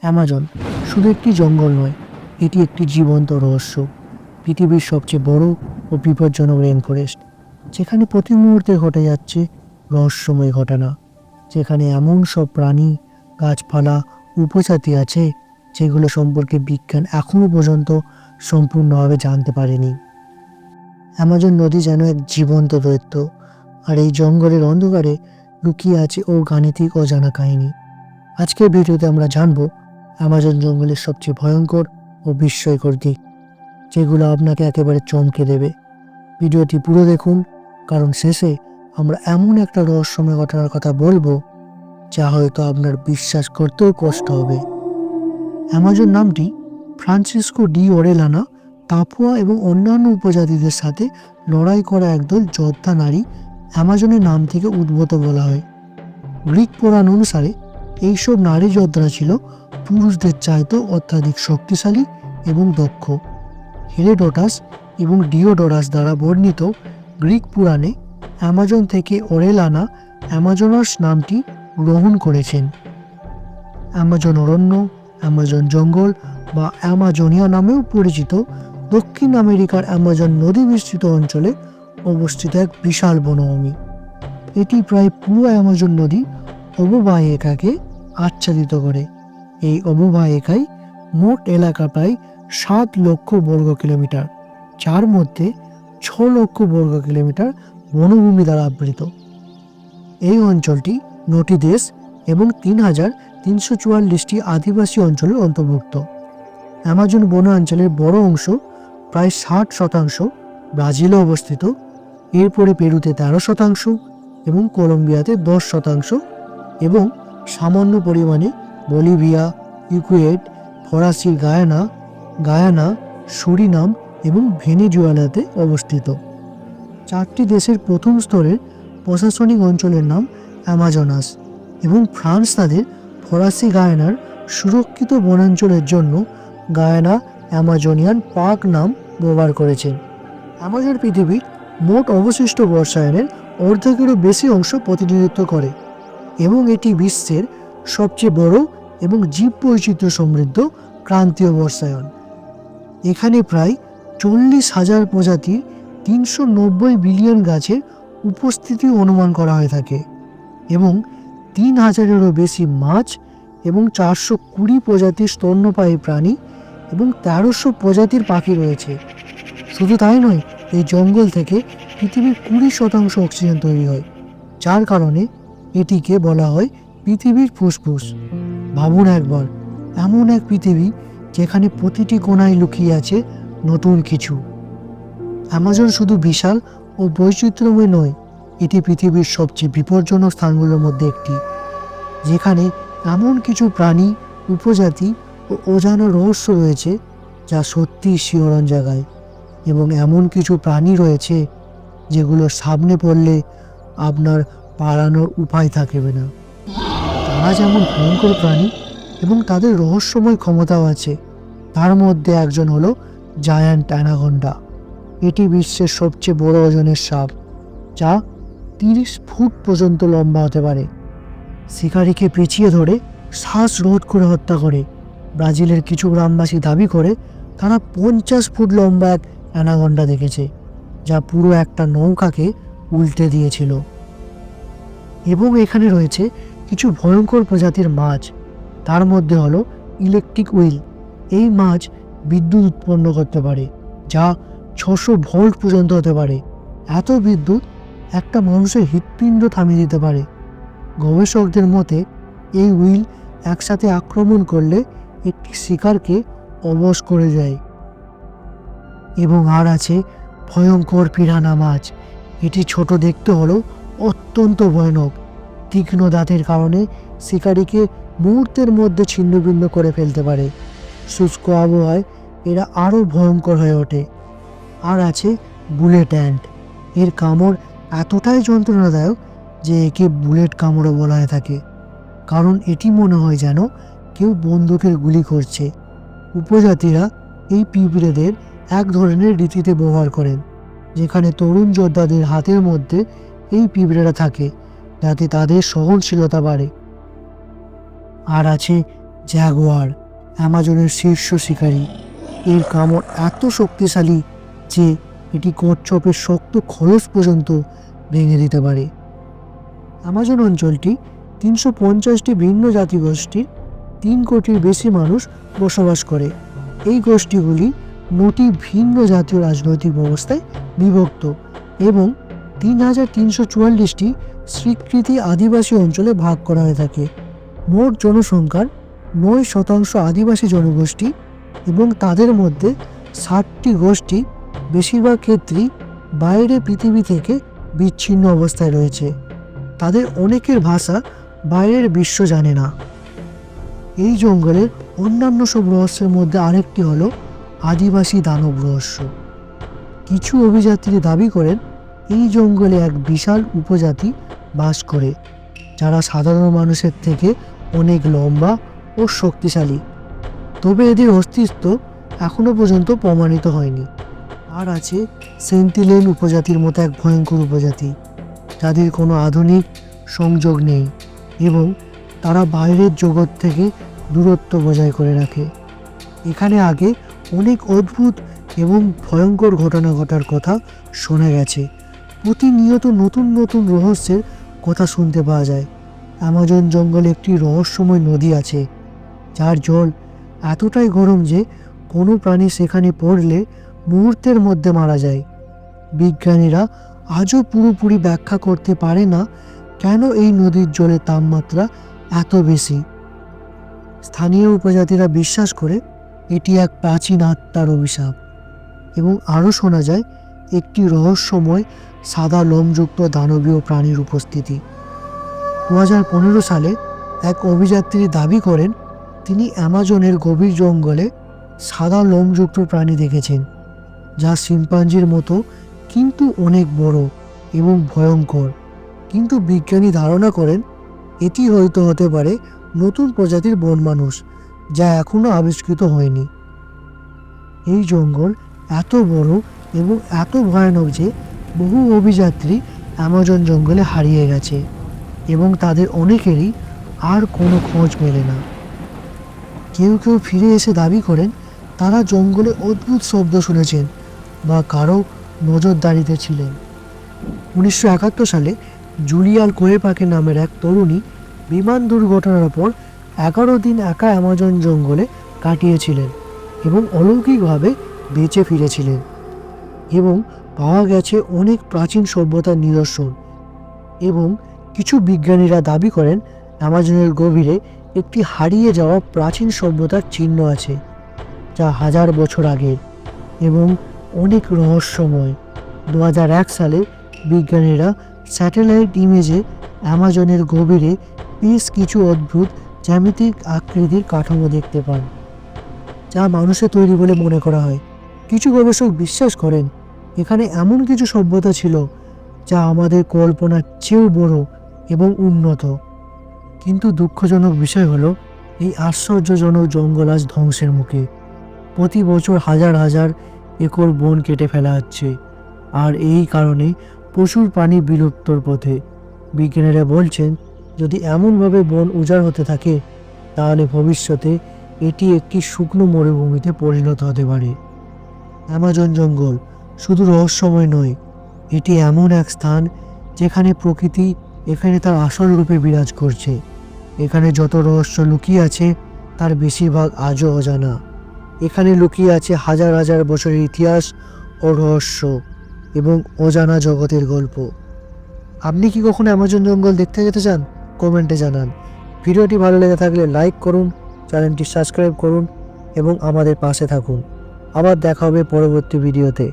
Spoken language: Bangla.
অ্যামাজন শুধু একটি জঙ্গল নয়, এটি একটি জীবন্ত রহস্য। পৃথিবীর সবচেয়ে বড় ও বিপজ্জনক রেন ফরেস্ট, যেখানে প্রতি মুহূর্তে ঘটে যাচ্ছে রহস্যময় ঘটনা। যেখানে এমন সব প্রাণী, গাছপালা, উপজাতি আছে যেগুলো সম্পর্কে বিজ্ঞান এখনও পর্যন্ত সম্পূর্ণভাবে জানতে পারেনি। অ্যামাজন নদী যেন এক জীবন্ত দৈত্য, আর এই জঙ্গলের অন্ধকারে লুকিয়ে আছে ও গাণিতিক অজানা কাহিনী। আজকের ভিডিওতে আমরা জানব অ্যামাজন জঙ্গলের সবচেয়ে ভয়ঙ্কর ও বিস্ময়কর দিক, যেগুলো আপনাকে একেবারে চমকে দেবে। ভিডিওটি পুরো দেখুন, কারণ শেষে আমরা এমন একটা রহস্যময় ঘটনার কথা বলবো যা হয়তো আপনার বিশ্বাস করতেও কষ্ট হবে। অ্যামাজন নামটি ফ্রান্সিসকো ডি ওরেলানা তাপুয়া এবং অন্যান্য উপজাতিদের সাথে লড়াই করা একদল যোদ্ধা নারী অ্যামাজনের নাম থেকে উদ্ভূত বলা হয়। গ্রিক পুরাণ অনুসারে এইসব নারী যোদ্ধারা ছিল পুরুষদের চাইতেও অত্যাধিক শক্তিশালী এবং দক্ষ। হেরোডোটাস এবং ডিওডোরাস দ্বারা বর্ণিত গ্রিক পুরাণে অ্যামাজন থেকে ওরেলানা অ্যামাজনাস নামটি গ্রহণ করেছেন। অ্যামাজন অরণ্য, অ্যামাজন জঙ্গল বা অ্যামাজনিয়া নামেও পরিচিত দক্ষিণ আমেরিকার অ্যামাজন নদী বিস্তৃত অঞ্চলে অবস্থিত এক বিশাল বনভূমি। এটি প্রায় পুরো অ্যামাজন নদী অববাহিকাকে আচ্ছাদিত করে। এই অববাহিকায় মোট এলাকা প্রায় 7 লক্ষ বর্গ কিলোমিটার, যার মধ্যে 6 লক্ষ বর্গ কিলোমিটার বনভূমি দ্বারা আবৃত। এই অঞ্চলটি 9টি দেশ এবং 3,344টি আদিবাসী অঞ্চলের অন্তর্ভুক্ত। অ্যামাজন বনাঞ্চলের বড় অংশ, প্রায় 60% ব্রাজিলে অবস্থিত। এরপরে পেরুতে 13% এবং কলম্বিয়াতে 10% এবং সামান্য পরিমাণে বলিভিয়া, ইকুয়েড, ফরাসি গায়ানা, সুরিনাম এবং ভেনেজুয়েলাতে অবস্থিত। 4টি দেশের প্রথম স্তরের প্রশাসনিক অঞ্চলের নাম অ্যামাজনাস, এবং ফ্রান্স তাদের ফরাসি গায়ানার সুরক্ষিত বনাঞ্চলের জন্য গায়ানা অ্যামাজনিয়ান পার্ক নাম ব্যবহার করেছেন। অ্যামাজন পৃথিবীর মোট অবশিষ্ট বর্ষায়নের অর্ধেকেরও বেশি অংশ প্রতিনিধিত্ব করে এবং এটি বিশ্বের সবচেয়ে বড় এবং জীববৈচিত্র্য সমৃদ্ধ ক্রান্তীয় বর্ষায়ন। এখানে প্রায় 40,000 প্রজাতির 390 বিলিয়ন গাছের উপস্থিতি অনুমান করা হয়ে থাকে এবং 3,000-এরও বেশি মাছ এবং 420 প্রজাতির স্তন্যপায়ী প্রাণী এবং 1300 প্রজাতির পাখি রয়েছে। শুধু তাই নয়, এই জঙ্গল থেকে পৃথিবীর 20% অক্সিজেন তৈরি হয়, যার কারণে এটিকে বলা হয় পৃথিবীর ফুসফুস। ভাবুন একবার, এমন এক পৃথিবী যেখানে প্রতিটি কোণায় লুকিয়ে আছে নতুন কিছু। অ্যামাজন শুধু বিশাল ও বৈচিত্র্যময় নয়, এটি পৃথিবীর সবচেয়ে বিপজ্জনক স্থানগুলোর মধ্যে একটি, যেখানে এমন কিছু প্রাণী, উপজাতি ও অজানা রহস্য রয়েছে যা সত্যিই শিহরণ জাগায়। এবং এমন কিছু প্রাণী রয়েছে যেগুলোর সামনে পড়লে আপনার পালানোর উপায় থাকবে না। তারা যেমন ভয়ঙ্কর প্রাণী এবং তাদের রহস্যময় ক্ষমতাও আছে। তার মধ্যে একজন হলো জায়ান্ট অ্যানাকোন্ডা। এটি বিশ্বের সবচেয়ে বড় ওজনের সাপ, যা 30 ফুট পর্যন্ত লম্বা হতে পারে। শিকারীকে পেঁচিয়ে ধরে শ্বাসরোধ করে হত্যা করে। ব্রাজিলের কিছু গ্রামবাসী দাবি করে তারা 50 ফুট লম্বা এক অ্যানাকোন্ডা দেখেছে, যা পুরো একটা নৌকাকে উল্টে দিয়েছিল। এবং এখানে রয়েছে কিছু ভয়ঙ্কর প্রজাতির মাছ। তার মধ্যে হলো ইলেকট্রিক উইল। এই মাছ বিদ্যুৎ উৎপন্ন করতে পারে, যা 600 ভোল্ট পর্যন্ত হতে পারে। এত বিদ্যুৎ একটা মানুষের হৃৎপিণ্ড থামিয়ে দিতে পারে। গবেষকদের মতে এই উইল একসাথে আক্রমণ করলে একটি শিকারকে অবশ করে যায়। এবং আর আছে ভয়ঙ্কর পিরানা মাছ। এটি ছোট দেখতে হলেও অত্যন্ত ভয়ানক। তীক্ষ্ণ দাঁতের কারণে শিকারীকে মুহূর্তের মধ্যে ছিন্নভিন্ন করে ফেলতে পারে। শুষ্ক আবহাওয়ায় এরা আরও ভয়ঙ্কর হয়ে ওঠে। আর আছে বুলেট অ্যান্ট। এর কামড় এতটাই যন্ত্রণাদায়ক যে একে বুলেট কামড়ও বলা হয়ে থাকে, কারণ এটি মনে হয় যেন কেউ বন্দুকের গুলি করছে। উপজাতিরা এই পিঁপড়েদের এক ধরনের রীতিতে ব্যবহার করেন, যেখানে তরুণ যোদ্ধাদের হাতের মধ্যে এই পিঁপড়েরা থাকে যাতে তাদের সহনশীলতা বাড়ে। আর আছে জাগুয়ার, অ্যামাজনের শীর্ষ শিকারী। এর কামড় এত শক্তিশালী যে এটি কচ্ছপের শক্ত খোলস পর্যন্ত ভেঙে দিতে পারে। অ্যামাজন অঞ্চলটি 350টি ভিন্ন জাতিগোষ্ঠীর 3 কোটির বেশি মানুষ বসবাস করে। এই গোষ্ঠীগুলি 9টি ভিন্ন জাতীয় রাজনৈতিক ব্যবস্থায় বিভক্ত এবং 3344টি স্বীকৃতি আদিবাসী অঞ্চলে ভাগ করা হয়ে থাকে। মোট জনসংখ্যার 9% আদিবাসী জনগোষ্ঠী এবং তাদের মধ্যে 60টি গোষ্ঠী বেশিরভাগ ক্ষেত্রেই বাইরে পৃথিবী থেকে বিচ্ছিন্ন অবস্থায় রয়েছে। তাদের অনেকের ভাষা বাইরের বিশ্ব জানে না। এই জঙ্গলের অন্যান্য সব রহস্যের মধ্যে আরেকটি হলো আদিবাসী দানব রহস্য। কিছু অভিযাত্রী দাবি করেন এই জঙ্গলে এক বিশাল উপজাতি বাস করে, যারা সাধারণ মানুষের থেকে অনেক লম্বা ও শক্তিশালী। তবে এদের অস্তিত্ব এখনও পর্যন্ত প্রমাণিত হয়নি। আর আছে সেন্টিনেল উপজাতির মতো এক ভয়ঙ্কর উপজাতি, যাদের কোনো আধুনিক সংযোগ নেই এবং তারা বাইরের জগৎ থেকে দূরত্ব বজায় করে রাখে। এখানে আগে অনেক অদ্ভুত এবং ভয়ঙ্কর ঘটনা ঘটার কথা শোনা গেছে। প্রতিনিয়ত নতুন নতুন রহস্যের কথা শুনতে পাওয়া যায়। অ্যামাজন জঙ্গলে একটি রহস্যময় নদী আছে, যার জল এতটাই গরম যে কোনো প্রাণী সেখানে পড়লে মুহূর্তের মধ্যে মারা যায়। বিজ্ঞানীরা আজও পুরোপুরি ব্যাখ্যা করতে পারে না কেন এই নদীর জলের তাপমাত্রা এত বেশি। স্থানীয় উপজাতিরা বিশ্বাস করে এটি এক প্রাচীন আত্মার অভিশাপ এবং আরও শোনা যায় একটি রহস্যময় সাদা লোমযুক্ত দানবীয় প্রাণীর উপস্থিতি। 2015 সালে এক অভিযাত্রী দাবি করেন তিনি অ্যামাজনের গভীর জঙ্গলে সাদা লোমযুক্ত প্রাণী দেখেছেন, যা শিম্পাঞ্জির মতো কিন্তু অনেক বড় এবং ভয়ঙ্কর। কিন্তু বিজ্ঞানী ধারণা করেন এটি হয়তো হতে পারে নতুন প্রজাতির বন মানুষ, যা এখনও আবিষ্কৃত হয়নি। এই জঙ্গল এত বড় এবং এত ভয়ানক যে বহু অভিযাত্রী অ্যামাজন জঙ্গলে হারিয়ে গেছে এবং তাদের অনেকেরই আর কোনো খোঁজ মেলে না। কেউ কেউ ফিরে এসে দাবি করেন তারা জঙ্গলে অদ্ভুত শব্দ শুনেছেন বা কারো নজরদারিতে ছিলেন। 1971 সালে জুলিয়াল কোয়েপাকে নামের এক তরুণী বিমান দুর্ঘটনার পর 11 দিন একা অ্যামাজন জঙ্গলে কাটিয়েছিলেন এবং অলৌকিকভাবে বেঁচে ফিরেছিলেন। এবং পাওয়া গেছে অনেক প্রাচীন সভ্যতার নিদর্শন এবং কিছু বিজ্ঞানীরা দাবি করেন অ্যামাজনের গভীরে একটি হারিয়ে যাওয়া প্রাচীন সভ্যতার চিহ্ন আছে, যা 1000 বছর আগের এবং অনেক রহস্যময়। 2001 সালে বিজ্ঞানীরা স্যাটেলাইট ইমেজে অ্যামাজনের গভীরে বেশ কিছু অদ্ভুত জ্যামিতিক আকৃতির কাঠামো দেখতে পান, যা মানুষের তৈরি বলে মনে করা হয়। কিছু গবেষক বিশ্বাস করেন এখানে এমন কিছু সভ্যতা ছিল যা আমাদের কল্পনার চেয়েও বড় এবং উন্নত। কিন্তু দুঃখজনক বিষয় হলো এই আশ্চর্যজনক জঙ্গল আজ ধ্বংসের মুখে। প্রতি বছর হাজার হাজার একর বন কেটে ফেলা হচ্ছে, আর এই কারণে প্রচুর প্রাণী বিলুপ্তর পথে। বিজ্ঞানীরা বলছেন যদি এমনভাবে বন উজাড় হতে থাকে তাহলে ভবিষ্যতে এটি একটি শুকনো মরুভূমিতে পরিণত হতে পারে। অ্যামাজন জঙ্গল শুধু রহস্যময় নয়, এটি এমন এক স্থান যেখানে প্রকৃতি এখানে তার আসল রূপে বিরাজ করছে। এখানে যত রহস্য লুকিয়ে আছে তার বেশিরভাগ আজও অজানা। এখানে লুকিয়ে আছে হাজার হাজার বছরের ইতিহাস ও রহস্য এবং অজানা জগতের গল্প। আপনি কি কখনো অ্যামাজন জঙ্গল দেখতে যেতে চান? কমেন্টে জানান। ভিডিওটি ভালো লেগে থাকলে লাইক করুন, চ্যানেলটি সাবস্ক্রাইব করুন এবং আমাদের পাশে থাকুন। আবার দেখা হবে পরবর্তী ভিডিওতে।